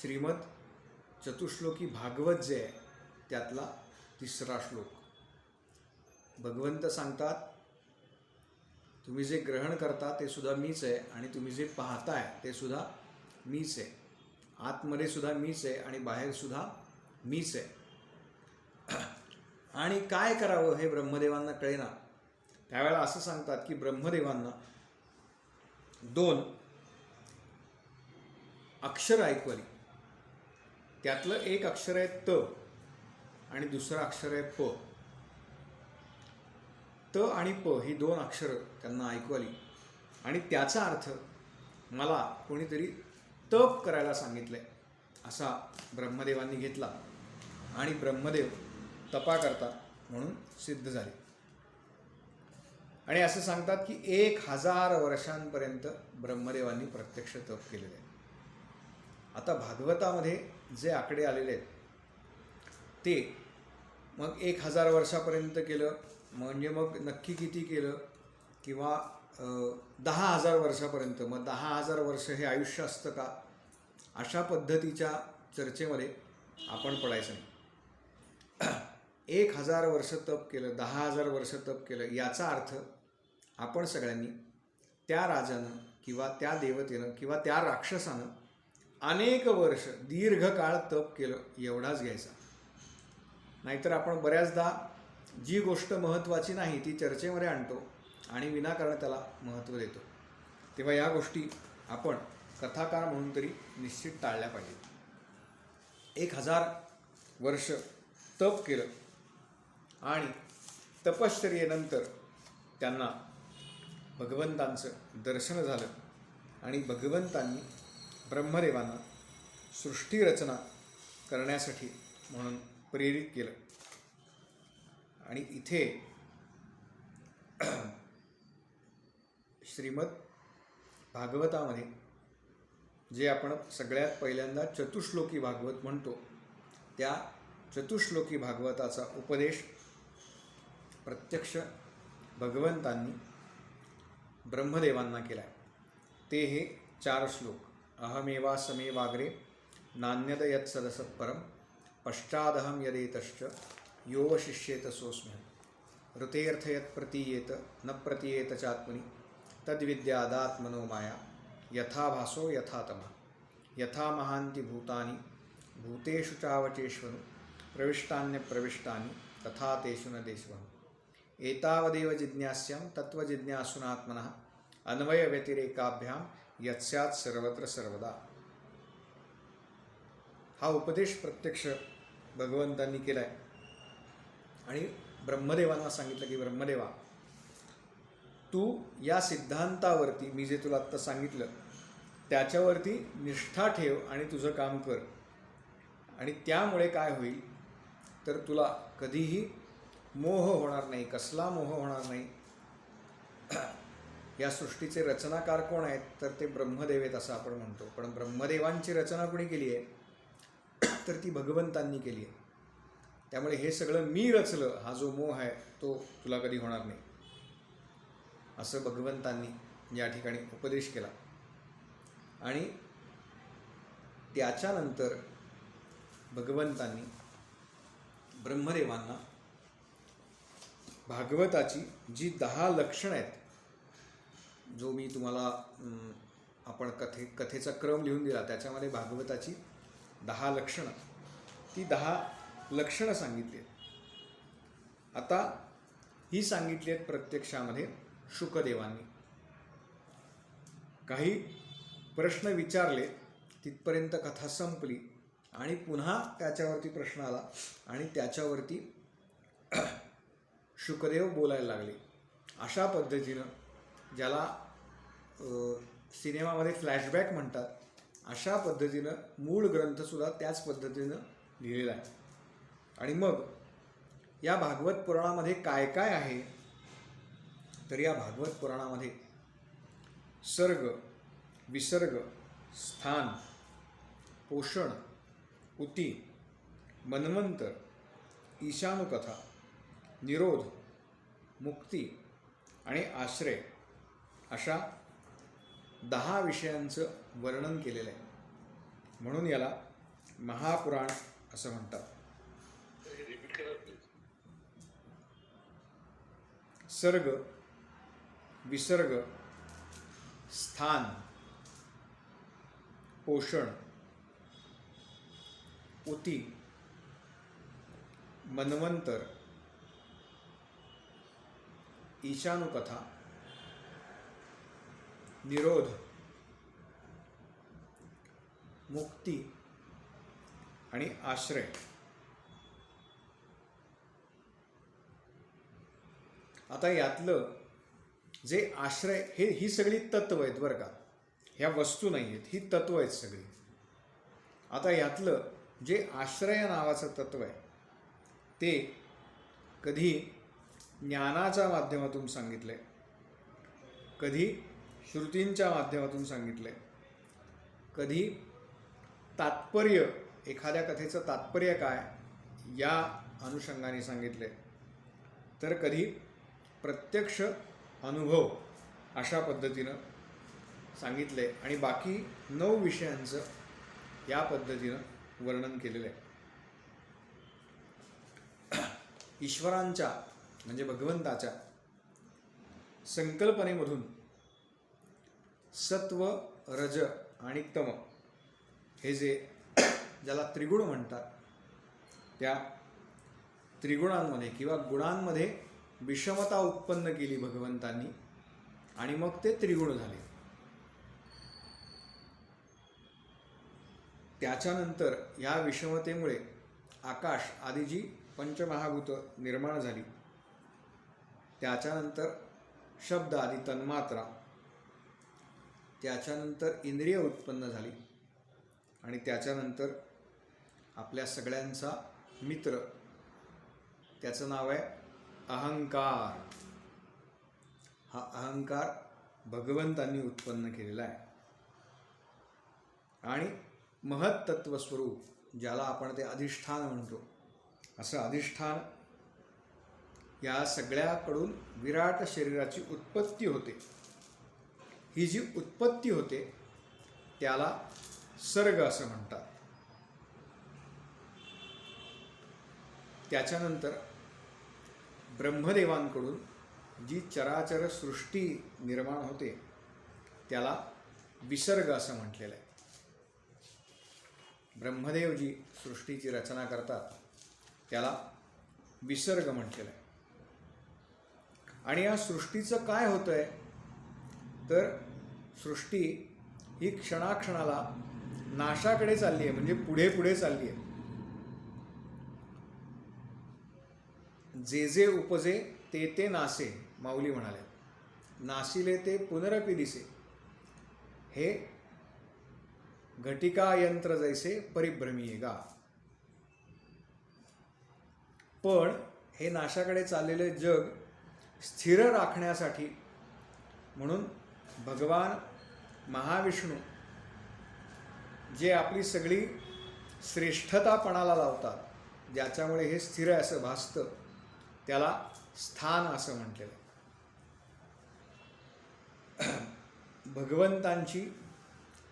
श्रीमद चतुश्लोकी भागवत जे आहे त्यातला 3रा श्लोक. भगवंत सांगतात, तुम्ही जे ग्रहण करता ते सुद्धा मीच आहे आणि तुम्ही जे पाहताय ते सुद्धा मीच आहे. आतमध्ये सुद्धा मीच आहे आणि बाहेर सुद्धा मीच आहे. आणि काय करावं हे ब्रह्मदेवांना कळेना. त्यावेळेला असं सांगतात की ब्रह्मदेवांना 2 अक्षर ऐकवली. त्यातलं एक अक्षर आहे त आणि दुसरं अक्षर आहे प. त आणि प ही 2 अक्षरं त्यांना ऐकवली आणि त्याचा अर्थ मला कोणीतरी तप करायला सांगितलंय असा ब्रह्मदेवांनी घेतला आणि ब्रह्मदेव तपा करतात म्हणून सिद्ध झाले. आणि असं सांगतात की 1000 वर्षांपर्यंत ब्रह्मदेवांनी प्रत्यक्ष तप केलेले आहे. आता भागवतामध्ये जे आकडे आलेले आहेत ते मग 1000 वर्षापर्यंत केलं म्हणजे मग नक्की किती केलं, किंवा 10,000 वर्षापर्यंत, मग 10,000 वर्ष हे आयुष्य असतं का, अशा पद्धतीच्या चर्चेमध्ये आपण पडायचं नाही. 1000 वर्ष तप केलं, 10,000 वर्ष तप केलं याचा अर्थ आपण सगळ्यांनी त्या राजानं किंवा त्या देवतेनं किंवा त्या राक्षसानं अनेक वर्ष दीर्घकाळ तप केलं एवढाच घ्यायचा. नाहीतर आपण बऱ्याचदा जी गोष्ट महत्त्वाची नाही ती चर्चेमध्ये आणतो आणि विनाकारण त्याला महत्त्व देतो. तेव्हा या गोष्टी आपण कथाकार म्हणून तरी निश्चित टाळल्या पाहिजेत. 1000 वर्ष तप केलं आणि तपश्चर्येनंतर त्यांना भगवंतांचं दर्शन झालं आणि भगवंतांनी ब्रह्मदेवांना सृष्टीरचना करण्यासाठी म्हणून प्रेरित केलं. आणि इथे श्रीमद भागवतामध्ये जे आपण सगळ्यात पहिल्यांदा चतुश्लोकी भागवत म्हणतो त्या चतुश्लोकी भागवताचा उपदेश प्रत्यक्ष भगवंतांनी ब्रह्मदेवांना केला आहे. ते हे 4 श्लोक. अहमेवा समेवाग्रे नान्यद यत् सदसत्परम पश्चादहम यदेतश्च योवशिष्येत सोऽस्म्यहम् ऋतेऽर्थ यत् प्रतीयेत न प्रतीयेत चात्मनि तद्विद्यादात्मनो माया यथा भासो यथा तमः यथा महान्ति भूतानि भूतेषु चावचेष्वनु प्रविष्टान्यप्रविष्टानि तथा तेषु न देशवः एतावदेव जिज्ञास्यं तत्त्वजिज्ञासुनात्मनः अन्वयव्यतिरेकाभ्यां यत्स्यात् सर्वत्र सर्वदा. हा उपदेश प्रत्यक्ष भगवंतांनी केला आहे आणि ब्रह्मदेवांना सांगितलं की ब्रह्मदेवा, तू या सिद्धांतावरती मी जे तुला आत्ता सांगितलं त्याच्यावरती निष्ठा ठेव आणि तुझं काम कर. आणि त्यामुळे काय होईल तर तुला कधीही मोह होणार नाही. कसला मोह होणार नाही. या सृष्टीचे रचनाकार कोण आहेत तर ते ब्रह्मदेव आहेत असं आपण म्हणतो. पण ब्रह्मदेवांची रचना कोणी केली आहे तर ती भगवंतांनी केली आहे. त्यामुळे हे सगळं मी रचलं हा जो मोह आहे तो तुला कधी होणार नाही असं भगवंतांनी या ठिकाणी उपदेश केला. आणि त्याच्यानंतर भगवंतांनी ब्रह्मदेवांना भागवताची जी 10 लक्षणं आहेत, जो मी तुम्हाला आपण कथेचा क्रम लिहून दिला त्याच्यामध्ये भागवताची 10 लक्षणं, ती 10 लक्षणं सांगितली आहेत. आता ही सांगितली आहेत प्रत्यक्षामध्ये शुकदेवांनी. काही प्रश्न विचारले तिथपर्यंत कथा संपली आणि पुन्हा त्याच्यावरती प्रश्न आला आणि त्याच्यावरती शुकदेव बोलायला लागले. अशा पद्धतीनं ज्याला सिनेमामध्ये फ्लॅशबॅक म्हणतात अशा पद्धतीनं मूळ ग्रंथसुद्धा त्याच पद्धतीनं लिहिलेला आहे. आणि मग या भागवत पुराणामध्ये काय काय आहे तर या भागवत पुराणामध्ये सर्ग, विसर्ग, स्थान, पोषण, उती, मन्वंतर, ईशानुकथा, निरोध, मुक्ती आणि आश्रय अशा 10 विषयांचं वर्णन केलेलं आहे. म्हणून याला महापुराण असं म्हणतात. सर्ग, विसर्ग, स्थान, पोषण, उती, मन्वंतर, ईशानुकथा, निरोध, मुक्ती आणि आश्रय. आता यातलं जे आश्रय ही सगळी तत्व आहेत बरं का, ह्या वस्तू नाही आहेत, ही तत्व आहेत सगळी. आता यातलं जे आश्रय नावाचं तत्व आहे ते कधी ज्ञानाच्या माध्यमातून सांगितलंय, कधी श्रुतींच्या माध्यमातून सांगितलंय, कधी तात्पर्य, एखाद्या कथेचं तात्पर्य काय या अनुषंगाने सांगितले, तर कधी प्रत्यक्ष अनुभव अशा पद्धतीनं सांगितले आणि बाकी 9 विषयांचं या पद्धतीनं वर्णन केलेलं आहे. ईश्वरांच्या म्हणजे भगवंताच्या संकल्पनेमधून सत्व, रज आणि तम हे जे ज्याला त्रिगुण म्हणतात, त्या त्रिगुणांमध्ये किंवा गुणांमध्ये विषमता उत्पन्न केली भगवंतांनी आणि मग ते त्रिगुण झाले. त्याच्यानंतर या विषमतेमुळे आकाश आदी जी पंचमहाभूत निर्माण झाली, त्याच्यानंतर शब्द आदी तन्मात्रा, त्याच्यानंतर इंद्रिय उत्पन्न झाली आणि त्याच्यानंतर आपल्या सगळ्यांचा मित्र, त्याचं नाव आहे अहंकार. हा अहंकार भगवंतांनी उत्पन्न केलेला आहे आणि महत्तत्वस्वरूप, ज्याला आपण ते अधिष्ठान म्हणतो, असं अधिष्ठान या सगळ्याकडून विराट शरीराची उत्पत्ती होते. ही जी उत्पत्ती होते त्याला सर्ग असं म्हणतात. त्याच्यानंतर ब्रह्मदेवांकडून जी चराचर सृष्टी निर्माण होते त्याला विसर्ग असं म्हटलेलं आहे. ब्रह्मदेव जी सृष्टीची रचना करतात त्याला विसर्ग म्हटलेलं आहे. आणि या सृष्टीचं काय होतं आहे तर सृष्टी ही क्षणाक्षणाला नाशाकडे चालली आहे, म्हणजे पुढे पुढे चालली आहे. जे जे उपजे ते ते नासे, माऊली म्हणाले, नासिले ते पुनरपि दिसे, हे घटिका यंत्र जैसे परिभ्रमियेगा. पण हे नाशाकडे चाललेले जग स्थिर राखण्यासाठी म्हणून भगवान महाविष्णू जे आपली सगळी श्रेष्ठता पणाला लावतात, ज्याच्यामुळे हे स्थिर आहे असं भासतं, त्याला स्थान असं म्हटलेलं आहे. भगवंतांची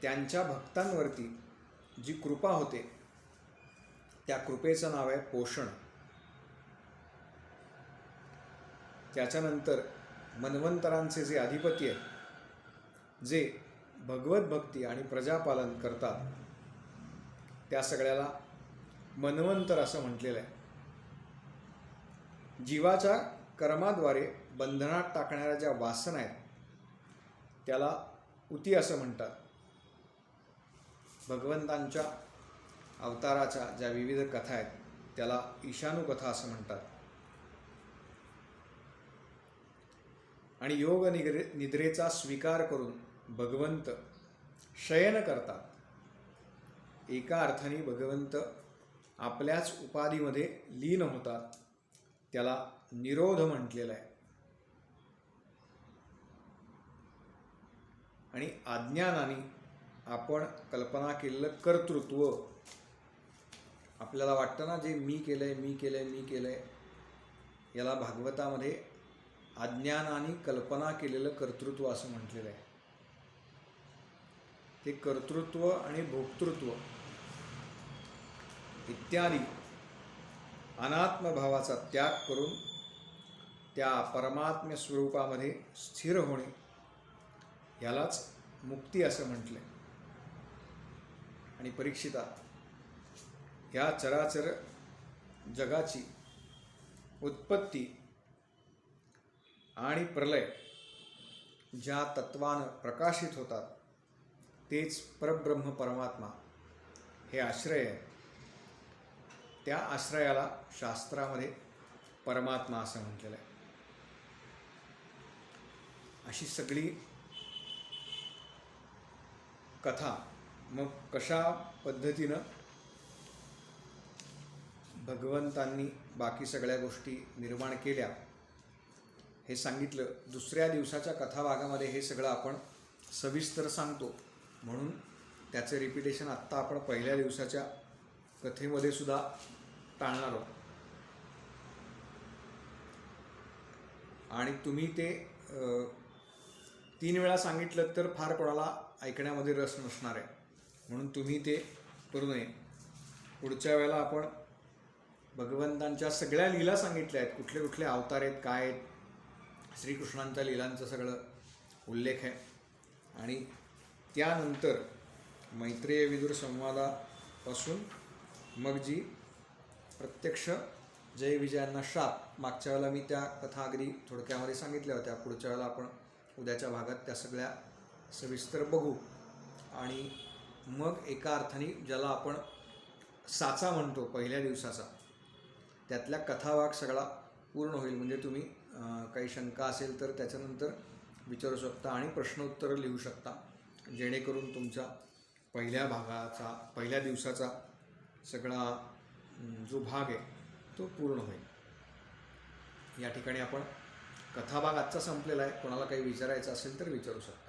त्यांच्या भक्तांवरती जी कृपा होते त्या कृपेचं नाव आहे पोषण. त्याच्यानंतर मन्वंतरांचे जे अधिपती आहेत, जे भगवत भक्ती आणि प्रजापालन करतात, त्या सगळ्याला मन्वंतर असं म्हटलेलं आहे. जीवाच्या कर्माद्वारे बंधनात टाकणाऱ्या ज्या वासना आहेत त्याला उती असं म्हणतात. भगवंतांच्या अवताराच्या ज्या विविध कथा आहेत त्याला ईशानुकथा असं म्हणतात. आणि योग निद्रेचा स्वीकार करून भगवंत शयन करतात. एका अर्थाने भगवंत आपल्याच उपाधीमध्ये लीन होतात, त्याला निरोध म्हटलेला आहे. आणि अज्ञानाने आपण कल्पना केलेलं कर्तृत्व, आपल्याला वाटतं ना, जे मी केलंय मी केलंय मी केलंय, याला भागवतामध्ये अज्ञानाने कल्पना केलेलं कर्तृत्व असं म्हटलेलं आहे. ते कर्तृत्व आणि भोक्तृत्व इत्यादी अनात्मभावाचा त्याग करून त्या परमात्म्य स्वरूपामध्ये स्थिर होणे यालाच मुक्ती असं म्हटलंय. आणि परीक्षिता, ह्या चराचर जगाची उत्पत्ती आणि प्रलय ज्या तत्वानं प्रकाशित होतात तेच परब्रह्म परमात्मा हे आश्रय आहे. त्या आश्रयाला शास्त्रामध्ये परमात्मा असं म्हटलेलं आहे. अशी सगळी कथा मग कशा पद्धतीनं भगवंतांनी बाकी सगळ्या गोष्टी निर्माण केल्या हे सांगितलं. दुसऱ्या दिवसाच्या कथाभागामध्ये हे सगळं आपण सविस्तर सांगतो, म्हणून त्याचे रिपिटेशन आत्ता आपण पहिल्या दिवसाच्या कथेमध्ये सुद्धा टाळणार आहोत. आणि तुम्ही ते 3 वेळा सांगितलं तर फार कोणाला ऐकण्यामध्ये रस नसणार आहे, म्हणून तुम्ही ते करू नये. पुढच्या वेळेला आपण भगवंतांच्या सगळ्या लीला सांगितल्या आहेत, कुठले कुठले अवतार आहेत, काय आहेत, श्रीकृष्णांच्या लीलांचं सगळं उल्लेख आहे. आणि त्यानंतर मैत्रेय विदुर संवादापासून मग जी प्रत्यक्ष जय विजयांना शाप, मागच्या वेळेला मी त्या कथा अगदी थोडक्यामध्ये सांगितल्या होत्या. पुढच्या वेळेला आपण उद्याच्या भागात त्या सगळ्या सविस्तर बघू. आणि मग एका अर्थाने ज्याला आपण साचा म्हणतो पहिल्या दिवसाचा, त्यातल्या कथाभाग सगळा पूर्ण होईल. म्हणजे तुम्ही काही शंका असेल तर त्याच्यानंतर विचारू शकता आणि प्रश्नोत्तरं लिहू शकता, जेणेकरून तुमचा पहिल्या दिवसाचा सगळा जो भाग आहे तो पूर्ण होईल. या ठिकाणी आपण कथाभाग आजचा संपलेला आहे. कोणाला काही विचारायचं असेल तर विचारू शकता.